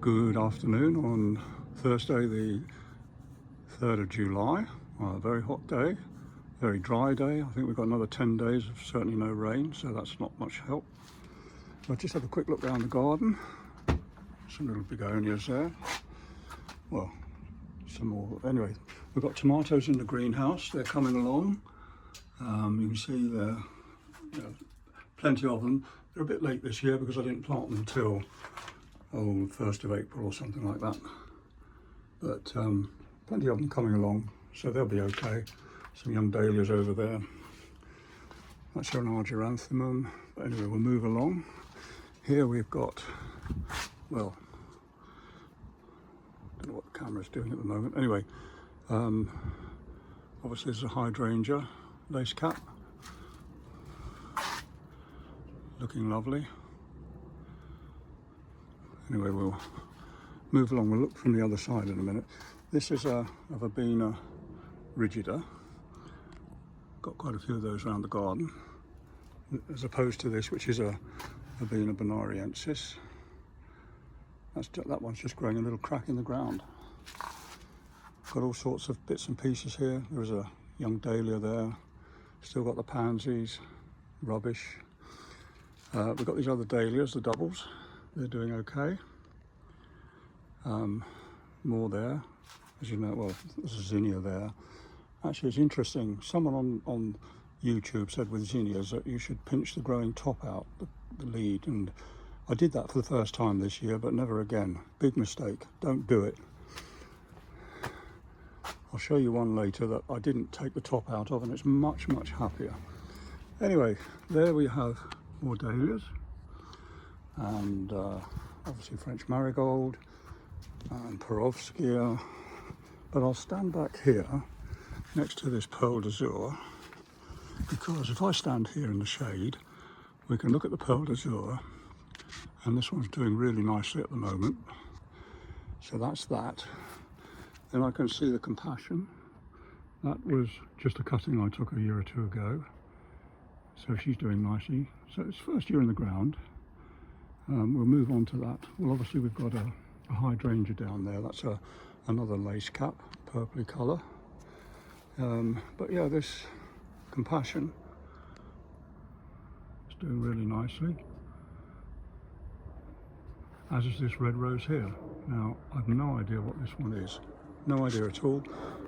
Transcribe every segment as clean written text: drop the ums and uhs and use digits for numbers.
Good afternoon on Thursday the 3rd of July. A very hot day, very dry day. I think we've got another 10 days of certainly no rain, so that's not much help. But just have a quick look around the garden. Some little begonias there. Well, some more. Anyway, we've got tomatoes in the greenhouse. They're coming along. You can see there, plenty of them. They're a bit late this year because I didn't plant them until 1st of April or something like that. But plenty of them coming along, so they'll be okay. Some young dahlias over there. That's your argyranthemum. But anyway, we'll move along. Here we've got, well, don't know what the camera's doing at the moment. Anyway, obviously there's a hydrangea lace cap, looking lovely. Anyway, we'll move along. We'll look from the other side in a minute. This is a Verbena rigida. Got quite a few of those around the garden, as opposed to this, which is a Verbena bonariensis. That one's just growing a little crack in the ground. Got all sorts of bits and pieces here. There's a young dahlia there. Still got the pansies, rubbish. We've got these other dahlias, the doubles. They're doing okay. More there, as you know. Well, there's a zinnia there. Actually, it's interesting. Someone on YouTube said with zinnias that you should pinch the growing top out, the lead, and I did that for the first time this year, but never again. Big mistake. Don't do it. I'll show you one later that I didn't take the top out of, and it's much, much happier. Anyway, there we have more dahlias. And obviously French marigold and Perovskia. But I'll stand back here next to this Pearl d'Azur, because if I stand here in the shade, we can look at the Pearl d'Azur, and this one's doing really nicely at the moment. So that's that. Then I can see the Compassion. That was just a cutting I took a year or two ago. So she's doing nicely. So it's first year in the ground. We'll move on to that. Well, obviously we've got a hydrangea down there. That's another lace cap, purpley colour. But yeah, this Compassion is doing really nicely, as is this red rose here. Now, I've no idea what this one is. No idea at all.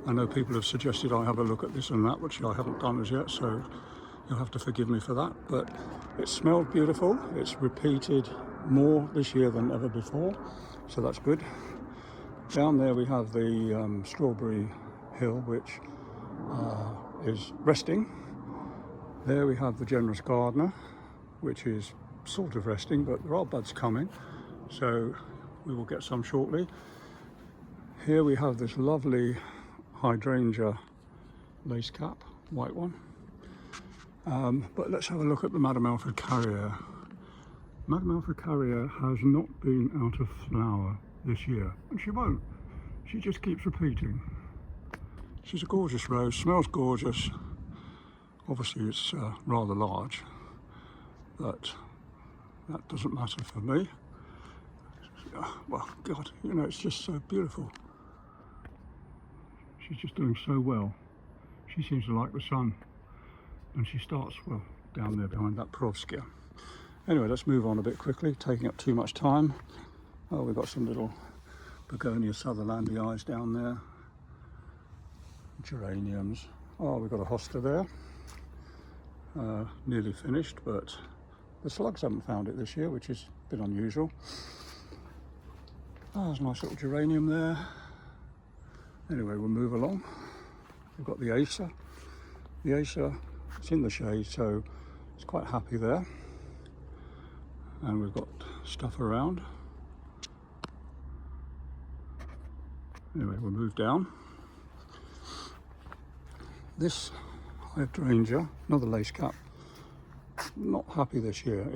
I know people have suggested I have a look at this and that, which I haven't done as yet, so you'll have to forgive me for that. But it smelled beautiful. It's repeated more this year than ever before, so that's good. Down there we have the Strawberry Hill, which is resting. There we have the Generous Gardener, which is sort of resting, but there are buds coming, so we will get some shortly. Here we have this lovely hydrangea lace cap, white one. But let's have a look at the Madame Alfred Carrier. Madame Alfred Carrier has not been out of flower this year, and she won't. She just keeps repeating. She's a gorgeous rose, smells gorgeous. Obviously it's rather large, but that doesn't matter for me. Well, God, it's just so beautiful. She's just doing so well. She seems to like the sun. And she starts, well, down there behind that Perovskia. Anyway, let's move on a bit quickly, taking up too much time. Oh, we've got some little Begonia Sutherlandii eyes down there. Geraniums. Oh, we've got a hosta there. Nearly finished, but the slugs haven't found it this year, which is a bit unusual. Oh, there's a nice little geranium there. Anyway, we'll move along. We've got the Acer. The Acer, it's in the shade, so it's quite happy there. And we've got stuff around. Anyway, we'll move down. This hydrangea, another lace cap, not happy this year.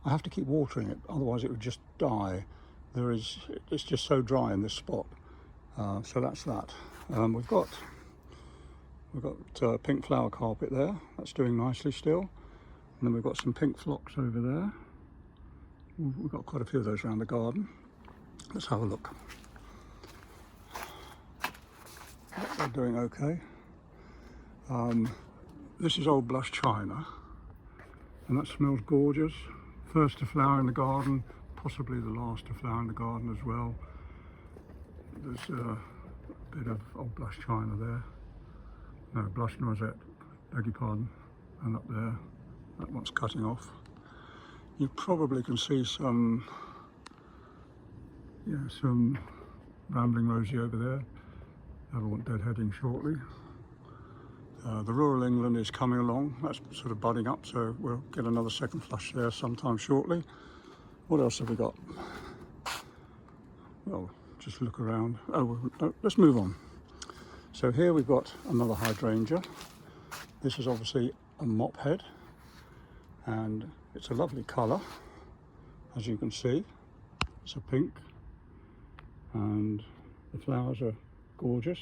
I have to keep watering it, otherwise it would just die. It's just so dry in this spot. So that's that. We've got pink flower carpet there. That's doing nicely still. And then we've got some pink phlox over there. We've got quite a few of those around the garden. Let's have a look. They're doing okay. This is Old Blush China, and that smells gorgeous. First to flower in the garden, possibly the last to flower in the garden as well. There's a bit of Old Blush China there. No, Blush Noisette, beg your pardon. And up there, that one's cutting off. You probably can see some Rambling Rosie over there. That'll want deadheading shortly. The Rural England is coming along. That's sort of budding up, so we'll get another second flush there sometime shortly. What else have we got? Well, just look around. Let's move on. So here we've got another hydrangea. This is obviously a mop head, and it's a lovely colour, as you can see. It's a pink, and the flowers are gorgeous.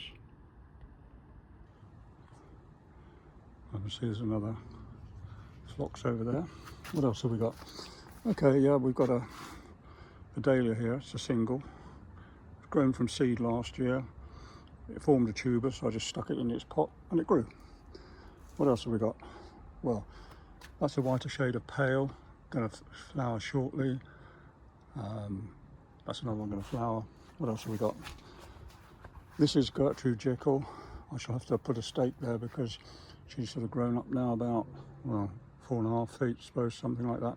I can see there's another phlox over there. What else have we got? Okay, yeah, we've got a dahlia here. It's a single. It's grown from seed last year. It formed a tuber, so I just stuck it in its pot and it grew. What else have we got? Well, that's a whiter shade of pale, going to flower shortly. That's another one going to flower. What else have we got? This is Gertrude Jekyll. I shall have to put a stake there because she's sort of grown up now, about, well, 4.5 feet, I suppose, something like that.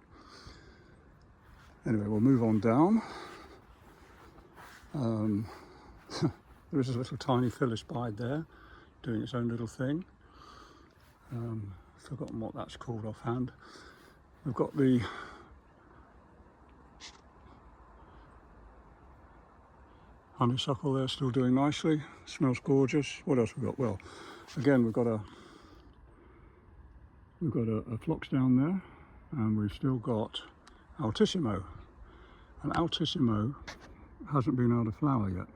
Anyway, we'll move on down. There is a little tiny Phyllis Bide there, doing its own little thing. Forgotten what that's called offhand. We've got the honeysuckle there, still doing nicely. Smells gorgeous. What else we got? Well, again, we've got a phlox down there, and we've still got Altissimo. And Altissimo hasn't been able to flower yet.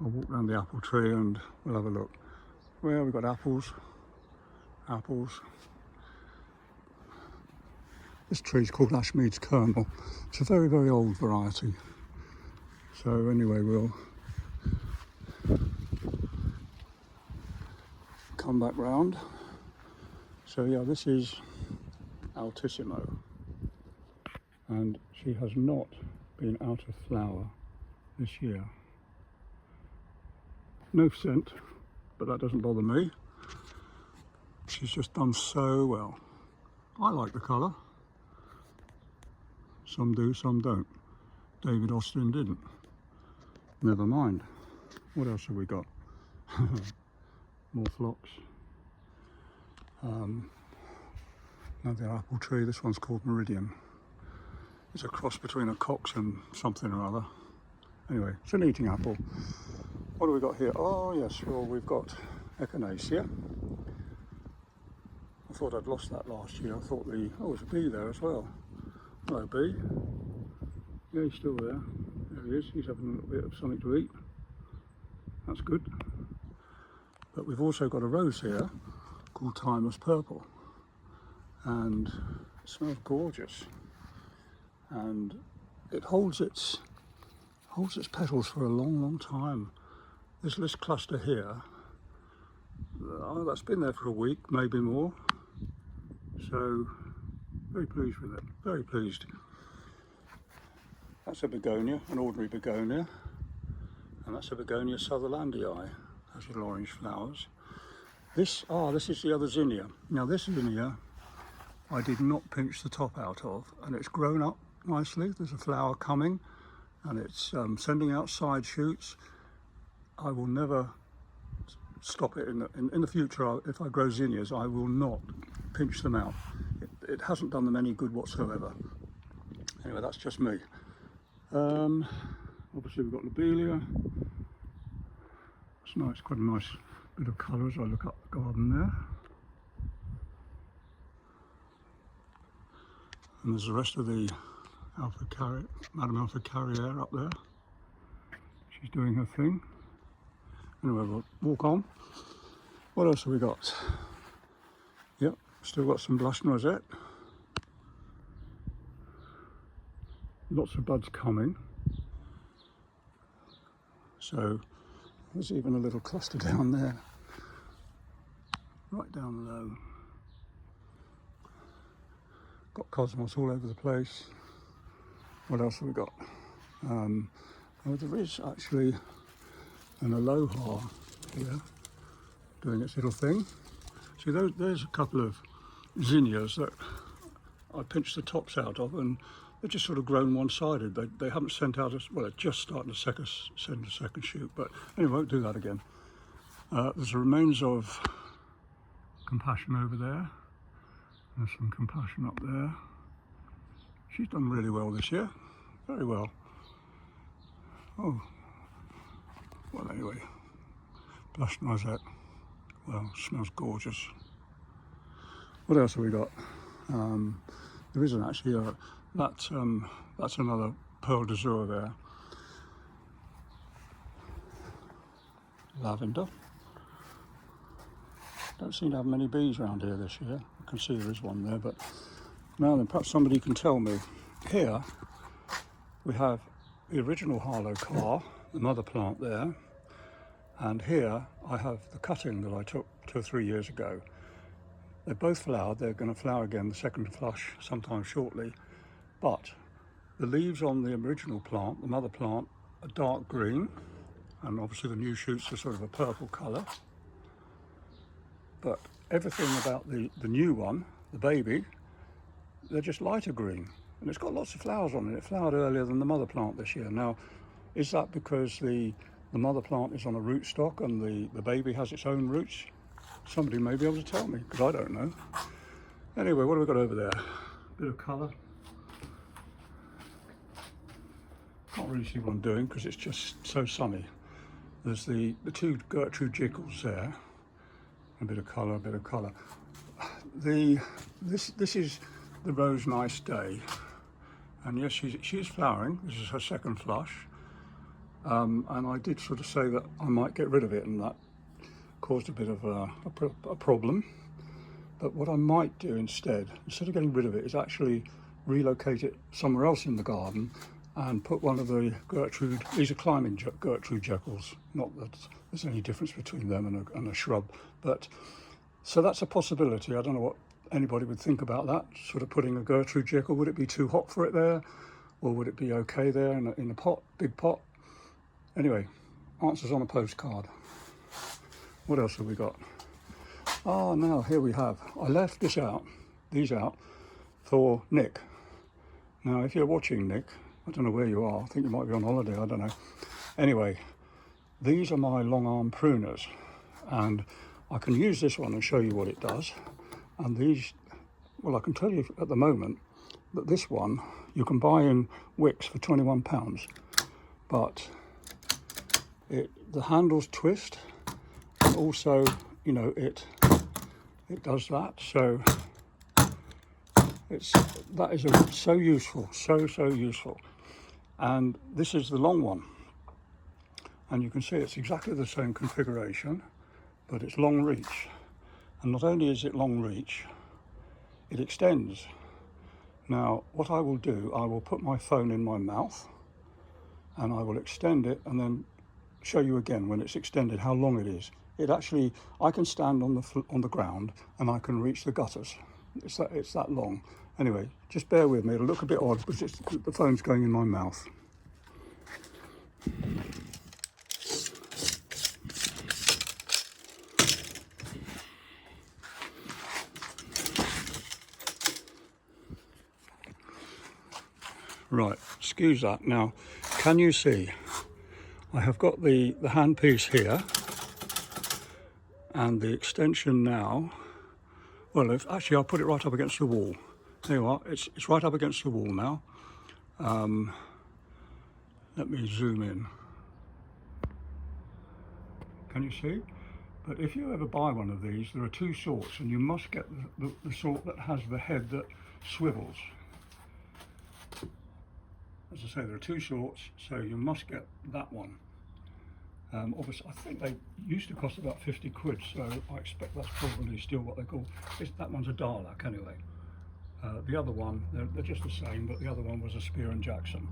I'll walk around the apple tree and we'll have a look. Well, we've got apples. This tree's called Ashmead's Kernel. It's a very, very old variety. So anyway, we'll come back round. So yeah, this is Altissimo, and she has not been out of flower this year. No scent, but that doesn't bother me. She's just done so well. I like the colour. Some do, some don't. David Austin didn't. Never mind. What else have we got? More phlox. Another apple tree. This one's called Meridian. It's a cross between a Cox and something or other. Anyway, it's an eating apple. What do we got here? Oh yes, well, we've got Echinacea. I thought I'd lost that last year. I thought there's a bee there as well. Hello, bee. Yeah, he's still there. There he is. He's having a little bit of something to eat. That's good. But we've also got a rose here called Timeless Purple, and it smells gorgeous. And it holds its petals for a long, long time. This cluster here, that's been there for a week, maybe more. So, very pleased with it, very pleased. That's a begonia, an ordinary begonia, and that's a Begonia Sutherlandii, has little orange flowers. This is the other zinnia. Now this zinnia, I did not pinch the top out of, and it's grown up nicely. There's a flower coming, and it's sending out side shoots. I will never stop it in the future. If I grow zinnias, I will not pinch them out. It hasn't done them any good whatsoever. Anyway, that's just me. Obviously we've got lobelia. It's nice, quite a nice bit of colour as I look up the garden there. And there's the rest of the Madame Alpha Carriere up there. She's doing her thing. Anyway, we'll walk on. What else have we got? Yep, still got some Blush Noisette. Lots of buds coming. So there's even a little cluster down there, right down low. Got cosmos all over the place. What else have we got? Oh, there is actually an aloha here doing its little thing. See, there's a couple of zinnias that I pinched the tops out of, and they're just sort of grown one-sided. They haven't sent out, well, they're just starting to send a second shoot, but anyway, won't do that again. There's the remains of compassion over there. There's some compassion up there. She's done really well this year, very well. Oh, well anyway, blush noisette, well, smells gorgeous. What else have we got? There isn't actually that's another Pearl d'Azur there. Lavender. Don't seem to have many bees around here this year. I can see there is one there, but now then, perhaps somebody can tell me. Here we have the original Harlow car, the mother plant there, and here I have the cutting that I took 2 or 3 years ago. They're both flowered. They're going to flower again, the second flush, sometime shortly. But the leaves on the original plant, the mother plant, are dark green, and obviously the new shoots are sort of a purple colour. But everything about the new one, the baby, they're just lighter green. And it's got lots of flowers on it. It flowered earlier than the mother plant this year. Now, is that because the mother plant is on a rootstock and the baby has its own roots? Somebody may be able to tell me, because I don't know. Anyway, what have we got over there? Bit of colour. Can't really see what I'm doing because it's just so sunny. There's the 2 Gertrude Jekyll's there. A bit of colour, a bit of colour. This is the Rose Nice Day. And yes, she's flowering. This is her second flush. And I did sort of say that I might get rid of it, and that caused a bit of a problem. But what I might do instead of getting rid of it, is actually relocate it somewhere else in the garden and put one of the Gertrude, these are climbing Gertrude Jekylls, not that there's any difference between them and a shrub. But so that's a possibility. I don't know what anybody would think about that, sort of putting a Gertrude Jekyll. Would it be too hot for it there, or would it be okay there in a pot, big pot? Anyway, answers on a postcard. What else have we got? Ah, now here we have, I left these out for Nick. Now, if you're watching, Nick, I don't know where you are. I think you might be on holiday, I don't know. Anyway, these are my long arm pruners, and I can use this one and show you what it does. And these, well, I can tell you at the moment that this one you can buy in Wickes for £21, but the handles twist, and also, you know, it does that. So that is so useful, so useful. And this is the long one, and you can see it's exactly the same configuration, but it's long reach. And not only is it long reach, it extends. Now, what I will do, I will put my phone in my mouth and I will extend it and then show you again when it's extended how long it is. It actually, I can stand on the ground and I can reach the gutters. It's that long. Anyway, just bear with me. It'll look a bit odd because the phone's going in my mouth. Right, excuse that. Now, can you see? I have got the handpiece here and the extension now. Well, actually I'll put it right up against the wall. There you are, it's right up against the wall now. Let me zoom in. Can you see? But if you ever buy one of these, there are 2 sorts, and you must get the sort that has the head that swivels. As I say, there are 2 sorts, so you must get that one. Obviously, I think they used to cost about 50 quid, so I expect that's probably still what they call. That one's a Darlac anyway. The other one, they're just the same, but the other one was a Spear & Jackson,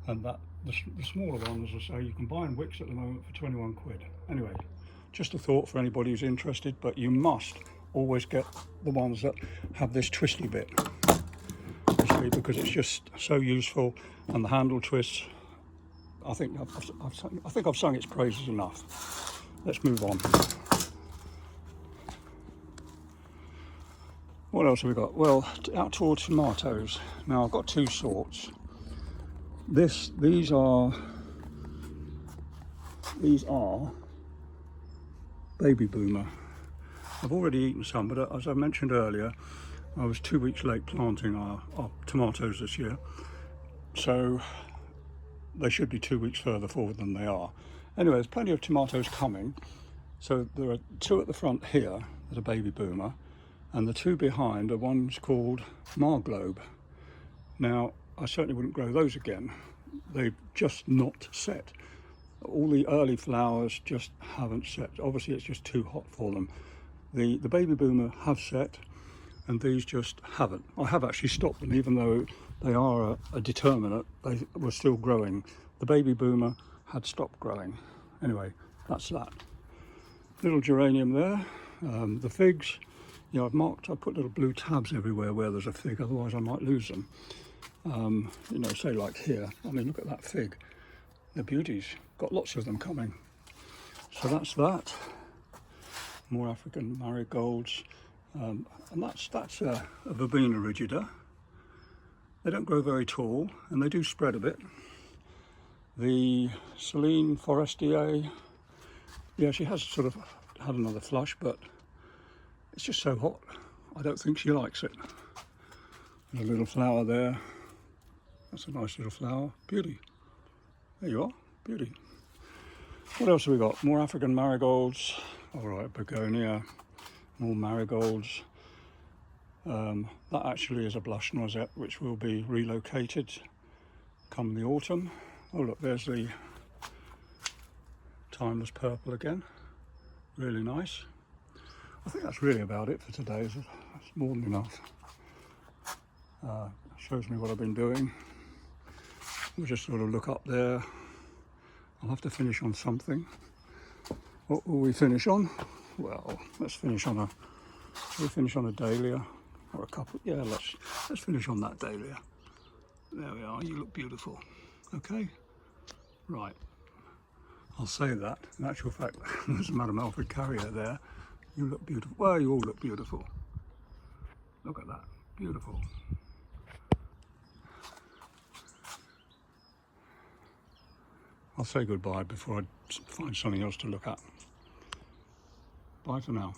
and the smaller ones, as I say, you can buy in Wicks at the moment for 21 quid. Anyway, just a thought for anybody who's interested, but you must always get the ones that have this twisty bit, you see, because it's just so useful, and the handle twists. I think I've sung its praises enough. Let's move on. What else have we got? Well, outdoor tomatoes. Now I've got two sorts. These are Baby Boomer. I've already eaten some, but as I mentioned earlier, I was 2 weeks late planting our tomatoes this year, so they should be 2 weeks further forward than they are. Anyway, there's plenty of tomatoes coming. So there are two at the front here that are Baby Boomer, and the two behind are ones called Marglobe. Now, I certainly wouldn't grow those again. They've just not set. All the early flowers just haven't set. Obviously, it's just too hot for them. The Baby Boomer have set, and these just haven't. I have actually stopped them, even though they are a determinate. They were still growing. The Baby Boomer had stopped growing. Anyway, that's that. Little geranium there. The figs, you know, I've put little blue tabs everywhere where there's a fig, otherwise I might lose them. You know, say like here. I mean, look at that fig. They're beauties. Got lots of them coming. So that's that. More African marigolds. And that's a Verbena rigida. They don't grow very tall, and they do spread a bit. The Celine Forestier, yeah, she has sort of had another flush, but it's just so hot. I don't think she likes it. There's a little flower there. That's a nice little flower. Beauty. There you are. Beauty. What else have we got? More African marigolds. All right, begonia. More marigolds. That actually is a blush noisette, which will be relocated come the autumn. Oh look, there's the timeless purple again. Really nice. I think that's really about it for today. That's more than enough. Shows me what I've been doing. We'll just sort of look up there. I'll have to finish on something. What will we finish on? Well, let's finish on a dahlia or a couple. Yeah, let's finish on that dahlia. There we are. You look beautiful. Okay. Right. I'll say that. In actual fact, there's Madame Alfred Carrier there. You look beautiful. Well, you all look beautiful. Look at that. Beautiful. I'll say goodbye before I find something else to look at. Bye for now.